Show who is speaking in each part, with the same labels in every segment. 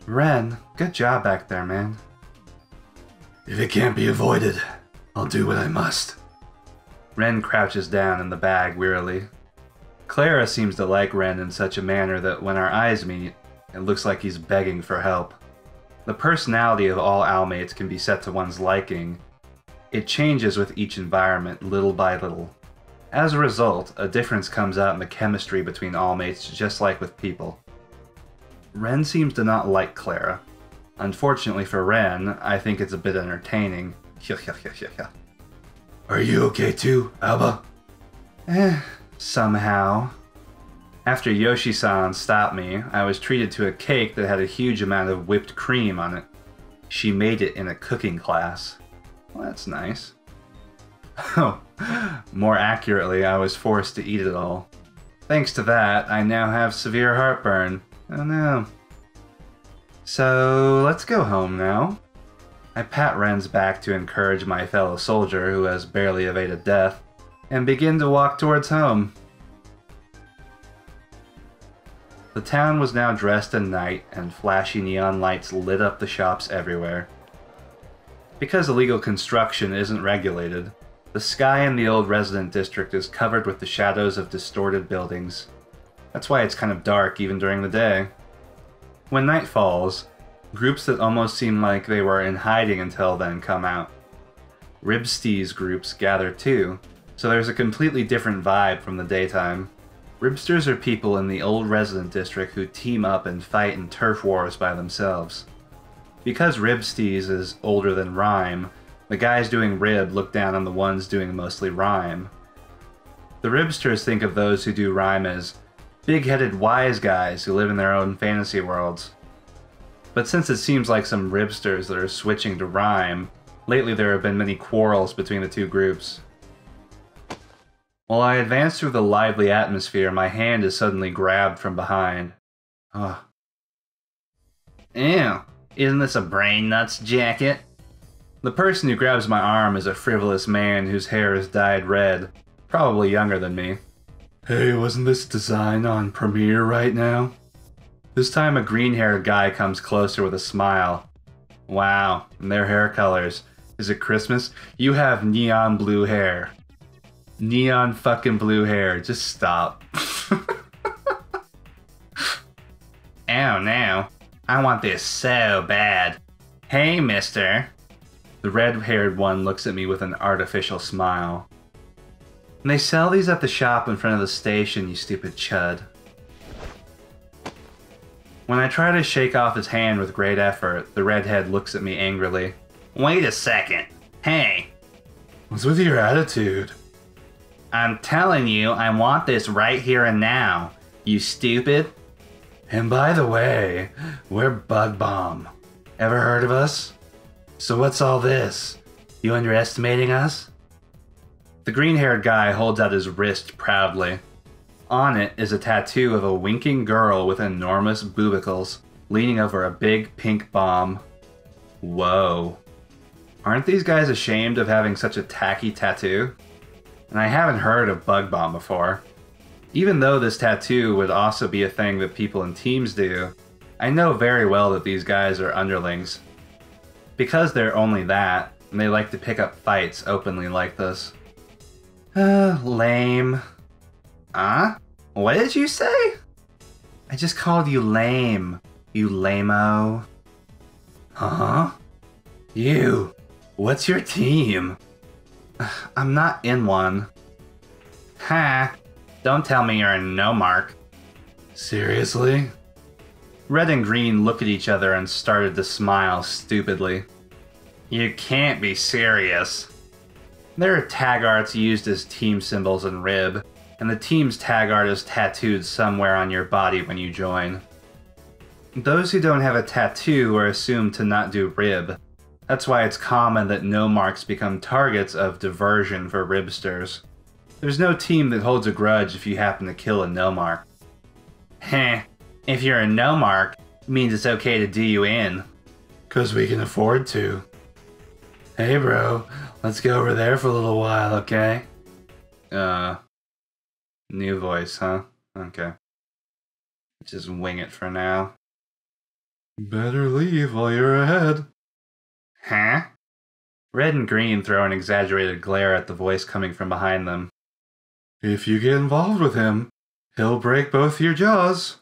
Speaker 1: Ren, good job back there, man.
Speaker 2: If it can't be avoided, I'll do what I must.
Speaker 1: Ren crouches down in the bag wearily. Clara seems to like Ren in such a manner that when our eyes meet, it looks like he's begging for help. The personality of all owlmates can be set to one's liking. It changes with each environment, little by little. As a result, a difference comes out in the chemistry between owlmates, just like with people. Ren seems to not like Clara. Unfortunately for Ren, I think it's a bit entertaining.
Speaker 2: Are you okay too, Alba?
Speaker 1: Somehow. After Yoshi-san stopped me, I was treated to a cake that had a huge amount of whipped cream on it. She made it in a cooking class. Well, that's nice. Oh, more accurately, I was forced to eat it all. Thanks to that, I now have severe heartburn. Oh no. So, let's go home now. I pat Ren's back to encourage my fellow soldier who has barely evaded death, and begin to walk towards home. The town was now dressed in night, and flashy neon lights lit up the shops everywhere. Because illegal construction isn't regulated, the sky in the old resident district is covered with the shadows of distorted buildings. That's why it's kind of dark even during the day. When night falls, groups that almost seem like they were in hiding until then come out. Ribstees groups gather too, so there's a completely different vibe from the daytime. Ribsters are people in the old resident district who team up and fight in turf wars by themselves. Because Ribstees is older than Rhyme, the guys doing Rib look down on the ones doing mostly Rhyme. The Ribsters think of those who do Rhyme as big-headed wise guys who live in their own fantasy worlds. But since it seems like some Ribsters that are switching to Rhyme, lately there have been many quarrels between the two groups. While I advance through the lively atmosphere, my hand is suddenly grabbed from behind. Ugh. Ew, isn't this a brain nuts jacket? The person who grabs my arm is a frivolous man whose hair is dyed red, probably younger than me.
Speaker 2: Hey, wasn't this design on Premiere right now?
Speaker 1: This time a green-haired guy comes closer with a smile. Wow, and their hair colors. Is it Christmas? You have neon blue hair. Neon fucking blue hair. Just stop. Oh no. I want this so bad. Hey, mister. The red-haired one looks at me with an artificial smile. They sell these at the shop in front of the station, you stupid chud. When I try to shake off his hand with great effort, the redhead looks at me angrily. Wait a second. Hey.
Speaker 2: What's with your attitude?
Speaker 1: I'm telling you, I want this right here and now. You stupid.
Speaker 2: And by the way, we're Bug Bomb. Ever heard of us? So what's all this? You underestimating us?
Speaker 1: The green-haired guy holds out his wrist proudly. On it is a tattoo of a winking girl with enormous boobicles, leaning over a big pink bomb. Whoa. Aren't these guys ashamed of having such a tacky tattoo? And I haven't heard of Bug Bomb before. Even though this tattoo would also be a thing that people in teams do, I know very well that these guys are underlings. Because they're only that, and they like to pick up fights openly like this. Lame. Huh? What did you say? I just called you lame, you lame-o.
Speaker 2: Huh? You, what's your team?
Speaker 1: I'm not in one. Ha! Don't tell me you're a no-mark.
Speaker 2: Seriously?
Speaker 1: Red and green looked at each other and started to smile stupidly. You can't be serious. There are tag arts used as team symbols in Rib, and the team's tag art is tattooed somewhere on your body when you join. Those who don't have a tattoo are assumed to not do Rib. That's why it's common that no-marks become targets of diversion for Ribsters. There's no team that holds a grudge if you happen to kill a no-mark. Heh, if you're a no-mark, it means it's okay to do you in.
Speaker 2: 'Cause we can afford to. Hey bro, let's go over there for a little while, okay?
Speaker 1: New voice, huh? Okay. Just wing it for now.
Speaker 2: Better leave while you're ahead.
Speaker 1: Huh? Red and green throw an exaggerated glare at the voice coming from behind them.
Speaker 2: If you get involved with him, he'll break both your jaws.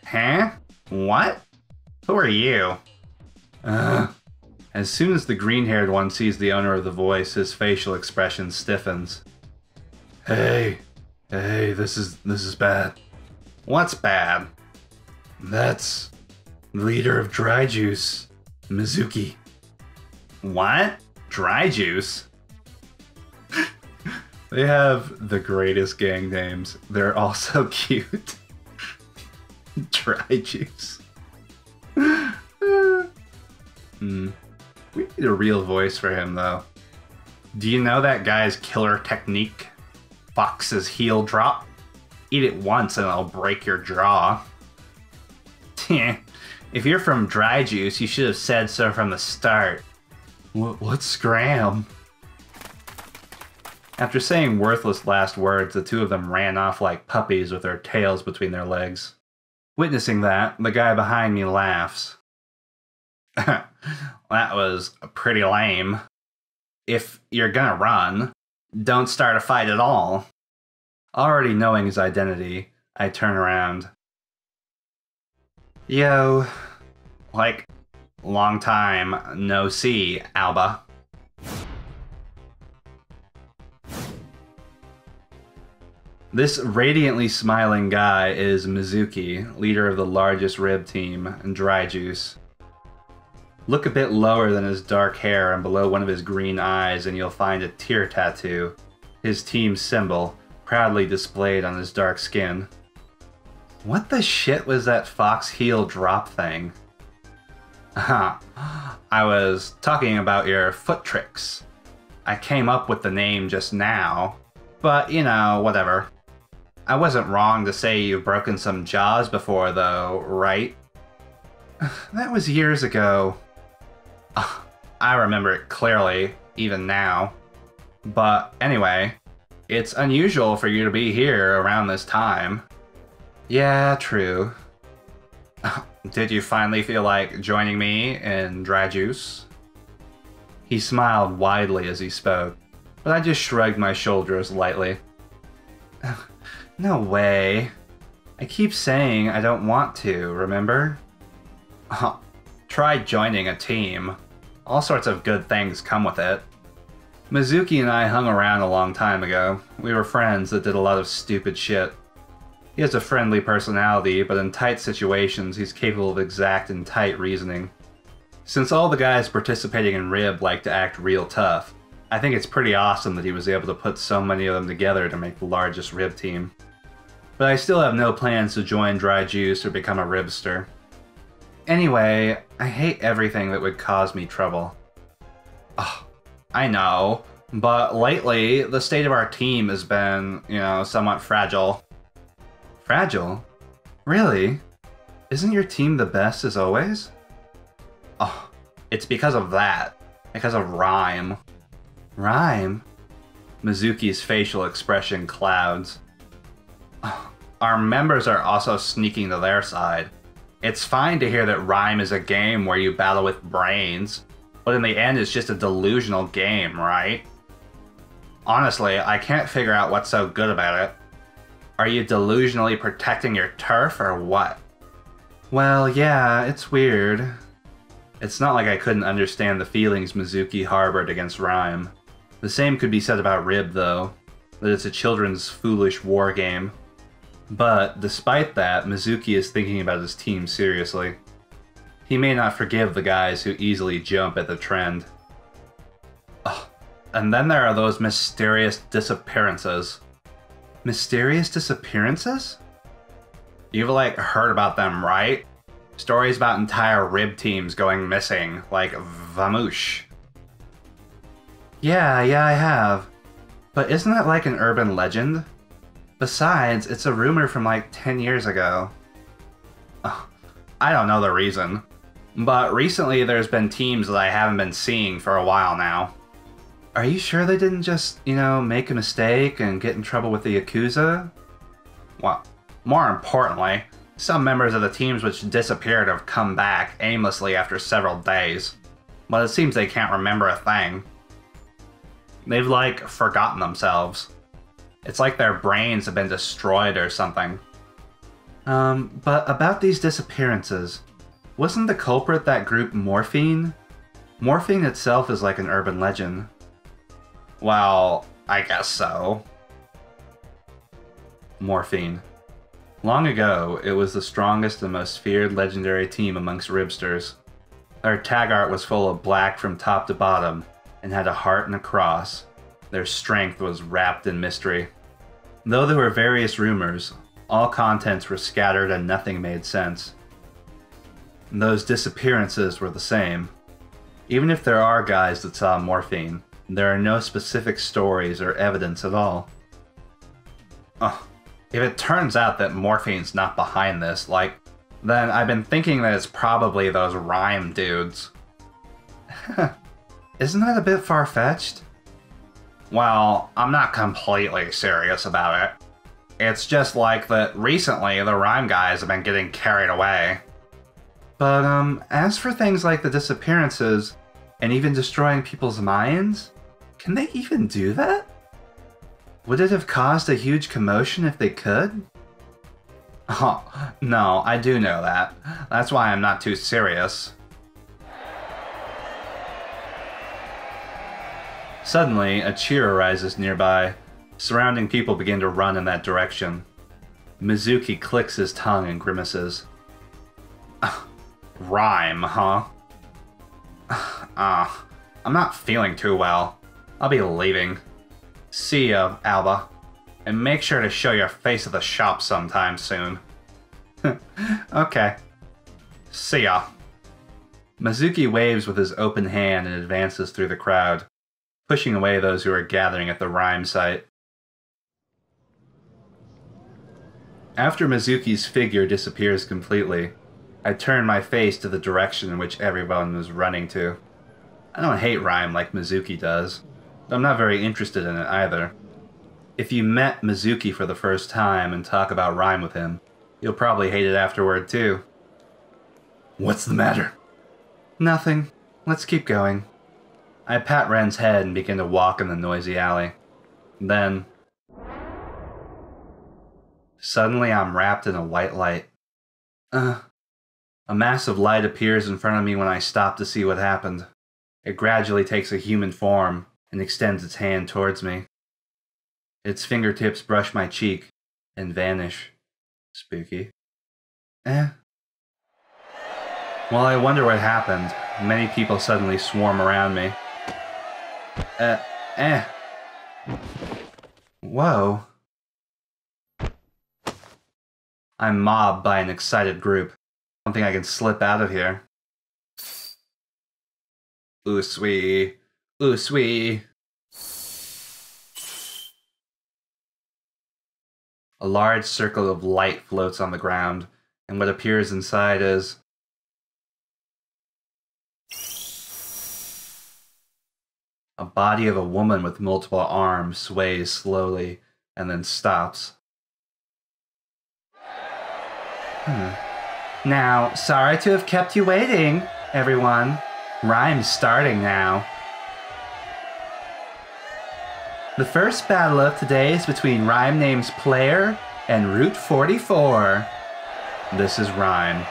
Speaker 1: Huh? What? Who are you? As soon as the green-haired one sees the owner of the voice, his facial expression stiffens.
Speaker 2: Hey, this is bad.
Speaker 1: What's bad?
Speaker 2: That's the leader of Dry Juice, Mizuki.
Speaker 1: What? Dry Juice?
Speaker 2: They have the greatest gang names. They're all so cute.
Speaker 1: Dry Juice.
Speaker 2: We need a real voice for him, though.
Speaker 1: Do you know that guy's killer technique? Fox's heel drop? Eat it once and it'll break your jaw. If you're from Dry Juice, you should have said so from the start.
Speaker 2: What's scram?
Speaker 1: After saying worthless last words, the two of them ran off like puppies with their tails between their legs. Witnessing that, the guy behind me laughs. That was pretty lame. If you're gonna run, don't start a fight at all. Already knowing his identity, I turn around. Yo, like, long time no see, Alba. This radiantly smiling guy is Mizuki, leader of the largest rib team, Dry Juice. Look a bit lower than his dark hair and below one of his green eyes and you'll find a tear tattoo, his team's symbol, proudly displayed on his dark skin. What the shit was that fox heel drop thing? I was talking about your foot tricks. I came up with the name just now, but you know, whatever. I wasn't wrong to say you've broken some jaws before though, right? That was years ago. I remember it clearly, even now. But anyway, it's unusual for you to be here around this time. Yeah, true. Did you finally feel like joining me in Dry Juice? He smiled widely as he spoke, but I just shrugged my shoulders lightly. No way. I keep saying I don't want to, remember? Try joining a team. All sorts of good things come with it. Mizuki and I hung around a long time ago. We were friends that did a lot of stupid shit. He has a friendly personality, but in tight situations he's capable of exact and tight reasoning. Since all the guys participating in Rib like to act real tough, I think it's pretty awesome that he was able to put so many of them together to make the largest Rib team. But I still have no plans to join Dry Juice or become a Ribster. Anyway, I hate everything that would cause me trouble. I know, but lately the state of our team has been, somewhat fragile. Fragile? Really? Isn't your team the best as always? It's because of that. Because of Rhyme. Rhyme? Mizuki's facial expression clouds. Our members are also sneaking to their side. It's fine to hear that Rhyme is a game where you battle with brains, but in the end it's just a delusional game, right? Honestly, I can't figure out what's so good about it. Are you delusionally protecting your turf or what? Well, yeah, it's weird. It's not like I couldn't understand the feelings Mizuki harbored against Rhyme. The same could be said about Rib, though, that it's a children's foolish war game. But, despite that, Mizuki is thinking about his team seriously. He may not forgive the guys who easily jump at the trend. And then there are those mysterious disappearances. Mysterious disappearances? You've, heard about them, right? Stories about entire Rib teams going missing, like Vamoosh. Yeah, I have. But isn't that like an urban legend? Besides, it's a rumor from 10 years ago. I don't know the reason. But recently there's been teams that I haven't been seeing for a while now. Are you sure they didn't just, make a mistake and get in trouble with the Yakuza? Well, more importantly, Some members of the teams which disappeared have come back aimlessly after several days, but it seems they can't remember a thing. They've, like, forgotten themselves. It's like their brains have been destroyed or something. But about these disappearances, wasn't the culprit that group Morphine? Morphine itself is like an urban legend. Well, I guess so. Morphine. Long ago, it was the strongest and most feared legendary team amongst ribsters. Their tag art was full of black from top to bottom, and had a heart and a cross. Their strength was wrapped in mystery. Though there were various rumors, all contents were scattered and nothing made sense. Those disappearances were the same. Even if there are guys that saw Morphine, there are no specific stories or evidence at all. If it turns out that Morphine's not behind this, then I've been thinking that it's probably those Rhyme dudes. Isn't that a bit far-fetched? Well, I'm not completely serious about it. It's just like that recently the Rhyme guys have been getting carried away. But, as for things like the disappearances, and even destroying people's minds, can they even do that? Would it have caused a huge commotion if they could? Oh, no, I do know that. That's why I'm not too serious. Suddenly, a cheer arises nearby. Surrounding people begin to run in that direction. Mizuki clicks his tongue and grimaces. Rhyme, huh? I'm not feeling too well. I'll be leaving. See ya, Alba. And make sure to show your face at the shop sometime soon. Okay. See ya. Mizuki waves with his open hand and advances through the crowd, pushing away those who are gathering at the Rhyme site. After Mizuki's figure disappears completely, I turn my face to the direction in which everyone was running to. I don't hate Rhyme like Mizuki does, but I'm not very interested in it either. If you met Mizuki for the first time and talk about Rhyme with him, you'll probably hate it afterward too.
Speaker 2: What's the matter?
Speaker 1: Nothing. Let's keep going. I pat Ren's head and begin to walk in the noisy alley. Then, suddenly I'm wrapped in a white light. A massive light appears in front of me when I stop to see what happened. It gradually takes a human form and extends its hand towards me. Its fingertips brush my cheek and vanish. Spooky. While I wonder what happened, many people suddenly swarm around me. Whoa. I'm mobbed by an excited group. I don't think I can slip out of here. Usui. Usui. A large circle of light floats on the ground, and what appears inside is a body of a woman with multiple arms sways slowly and then stops. Now, sorry to have kept you waiting, everyone. Rhyme's starting now. The first battle of today is between Rhyme Name's Player and Route 44. This is Rhyme.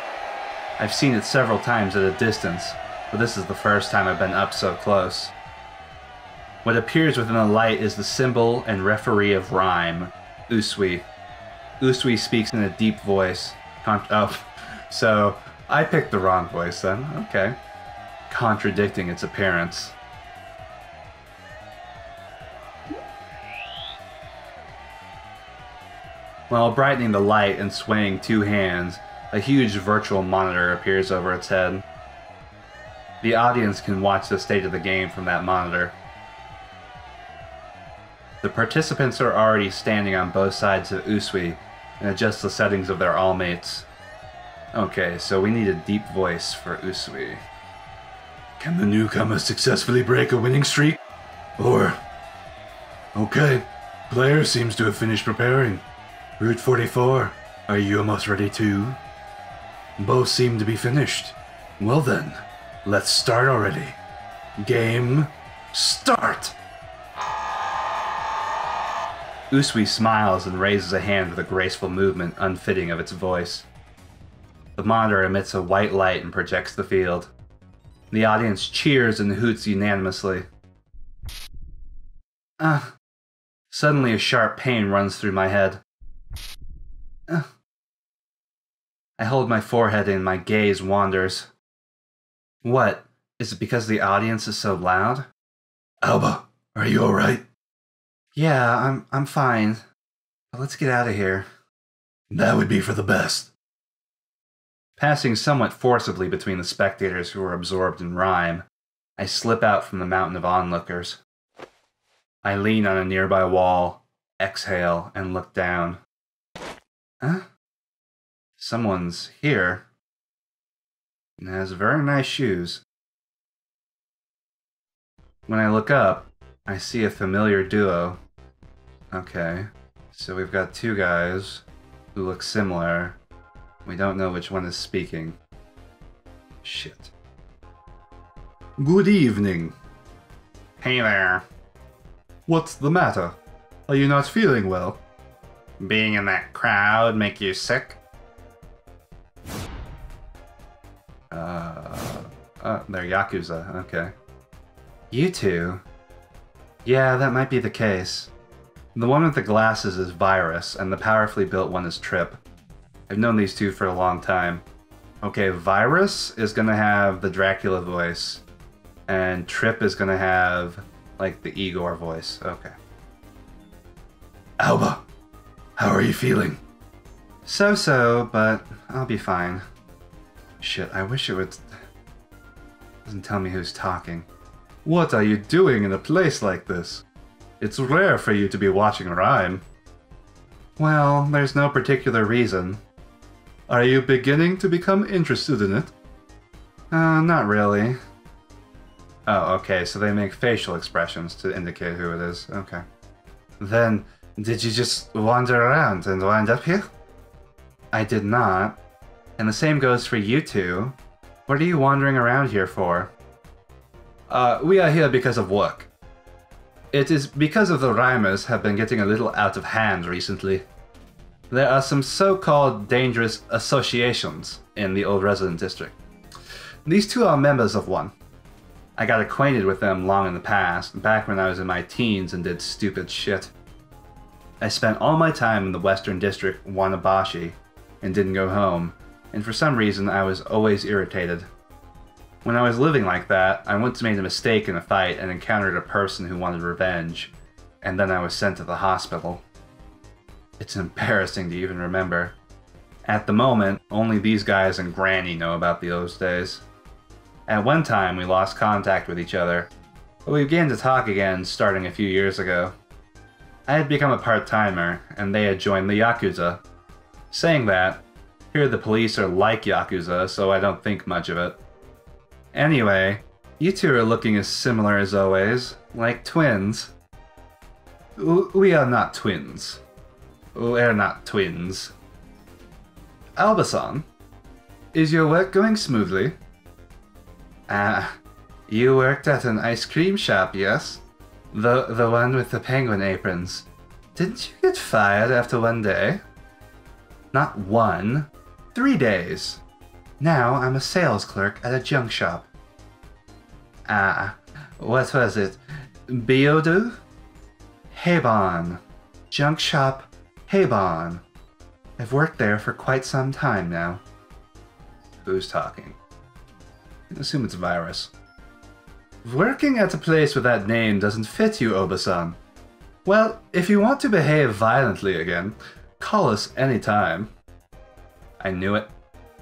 Speaker 1: I've seen it several times at a distance, but this is the first time I've been up so close. What appears within the light is the symbol and referee of Rhyme, Usui. Usui speaks in a deep voice. So I picked the wrong voice then. Okay. Contradicting its appearance. While brightening the light and swaying two hands, a huge virtual monitor appears over its head. The audience can watch the state of the game from that monitor. The participants are already standing on both sides of Usui and adjust the settings of their all-mates. Okay, so we need a deep voice for Usui.
Speaker 2: Can the newcomer successfully break a winning streak? Or... Okay, player seems to have finished preparing. Route 44, Are you almost ready too? Both seem to be finished. Well then, let's start already. Game, start!
Speaker 1: Usui smiles and raises a hand with a graceful movement unfitting of its voice. The monitor emits a white light and projects the field. The audience cheers and hoots unanimously. Suddenly a sharp pain runs through my head. I hold my forehead and my gaze wanders. What? Is it because the audience is so loud?
Speaker 2: Alba, are you alright?
Speaker 1: Yeah, I'm fine. But let's get out of here.
Speaker 2: That would be for the best.
Speaker 1: Passing somewhat forcibly between the spectators who are absorbed in rhyme, I slip out from the mountain of onlookers. I lean on a nearby wall, exhale, and look down. Huh? Someone's here. And has very nice shoes. When I look up, I see a familiar duo. Okay, so we've got two guys who look similar. We don't know which one is speaking. Shit. Good evening. Hey there. What's the matter? Are you not feeling well? Being in that crowd make you sick? They're Yakuza, okay. You two? Yeah, that might be the case. The one with the glasses is Virus, and the powerfully built one is Trip. I've known these two for a long time. Okay, Virus is gonna have the Dracula voice, and Trip is gonna have, like, the Igor voice. Okay.
Speaker 2: Alba, how are you feeling?
Speaker 1: So-so, but I'll be fine. Shit, I wish it would... Doesn't tell me who's talking. What are you doing in a place like this? It's rare for you to be watching rhyme. Well, there's no particular reason. Are you beginning to become interested in it? Not really. Oh, okay, so they make facial expressions to indicate who it is. Okay. Then, did you just wander around and wind up here? I did not. And the same goes for you two. What are you wandering around here for? We are here because of work. It is because of the rhymers have been getting a little out of hand recently. There are some so-called dangerous associations in the old resident district. These two are members of one. I got acquainted with them long in the past, back when I was in my teens and did stupid shit. I spent all my time in the Western District, Wanabashi, and didn't go home, and for some reason I was always irritated. When I was living like that, I once made a mistake in a fight and encountered a person who wanted revenge, and then I was sent to the hospital. It's embarrassing to even remember. At the moment, only these guys and Granny know about those days. At one time, we lost contact with each other, but we began to talk again starting a few years ago. I had become a part-timer, and they had joined the Yakuza. Saying that, here the police are like Yakuza, so I don't think much of it. Anyway, you two are looking as similar as always, like twins. We are not twins. We're not twins. Alba-san, is your work going smoothly? You worked at an ice cream shop, yes? The one with the penguin aprons. Didn't you get fired after one day? Not 1, 3 days. Now I'm a sales clerk at a junk shop. What was it? Biodu? Heibon. Junk shop Heibon. I've worked there for quite some time now. Who's talking? I assume it's Virus. Working at a place with that name doesn't fit you, Oba-san. Well, if you want to behave violently again, call us anytime. I knew it.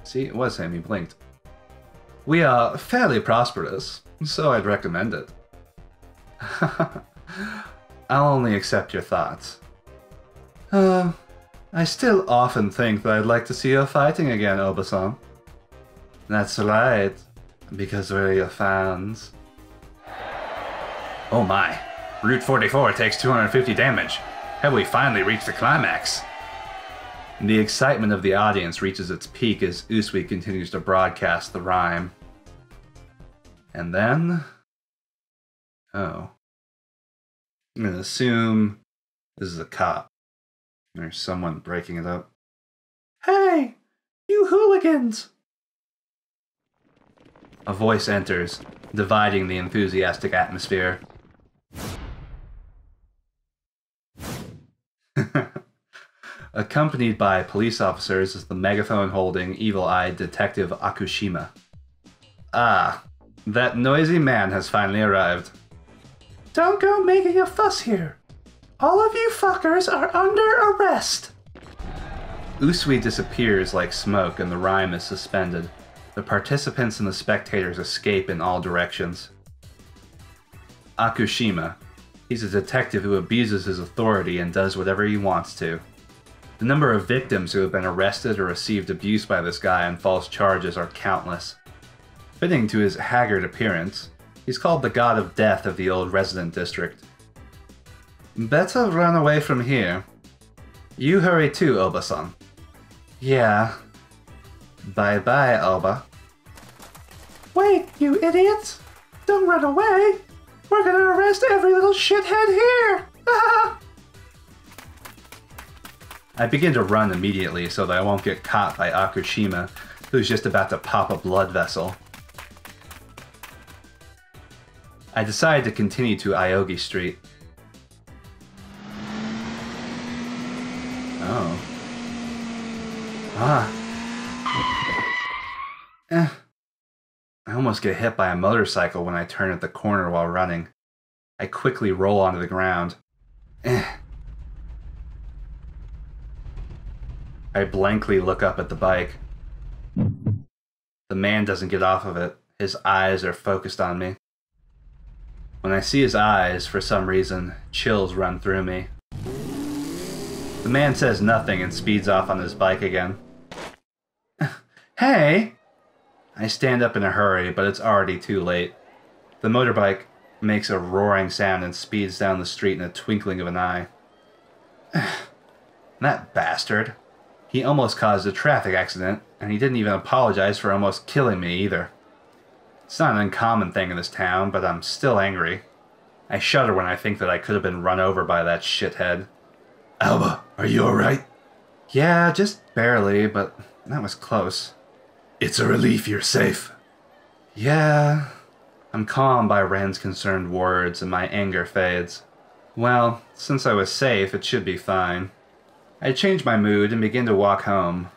Speaker 1: See, it was him, he blinked. We are fairly prosperous, so I'd recommend it. I'll only accept your thoughts. I still often think that I'd like to see you fighting again, Oba-san. That's right, because we're your fans. Oh my, Route 44 takes 250 damage. Have we finally reached the climax? The excitement of the audience reaches its peak as Usui continues to broadcast the rhyme. And then... oh. I'm gonna assume this is a cop. There's someone breaking it up. Hey! You hooligans! A voice enters, dividing the enthusiastic atmosphere. Accompanied by police officers is the megaphone-holding, evil-eyed detective Akushima. Ah, that noisy man has finally arrived. Don't go making a fuss here. All of you fuckers are under arrest. Usui disappears like smoke and the rhyme is suspended. The participants and the spectators escape in all directions. Akushima. He's a detective who abuses his authority and does whatever he wants to. The number of victims who have been arrested or received abuse by this guy on false charges are countless. Fitting to his haggard appearance, he's called the god of death of the old resident district. Better run away from here. You hurry too, Oba-san. Yeah. Bye-bye, Oba. Wait, you idiots! Don't run away! We're gonna arrest every little shithead here! I begin to run immediately so that I won't get caught by Akushima, who's just about to pop a blood vessel. I decide to continue to Aogi Street. Oh. Ah. I almost get hit by a motorcycle when I turn at the corner while running. I quickly roll onto the ground. I blankly look up at the bike. The man doesn't get off of it. His eyes are focused on me. When I see his eyes, for some reason, chills run through me. The man says nothing and speeds off on his bike again. Hey! I stand up in a hurry, but it's already too late. The motorbike makes a roaring sound and speeds down the street in a twinkling of an eye. That bastard. He almost caused a traffic accident, and he didn't even apologize for almost killing me either. It's not an uncommon thing in this town, but I'm still angry. I shudder when I think that I could have been run over by that shithead. Alba, are you alright? Yeah, just barely, but that was close. It's a relief you're safe. Yeah. I'm calmed by Ren's concerned words and my anger fades. Well, since I was safe, it should be fine. I change my mood and begin to walk home.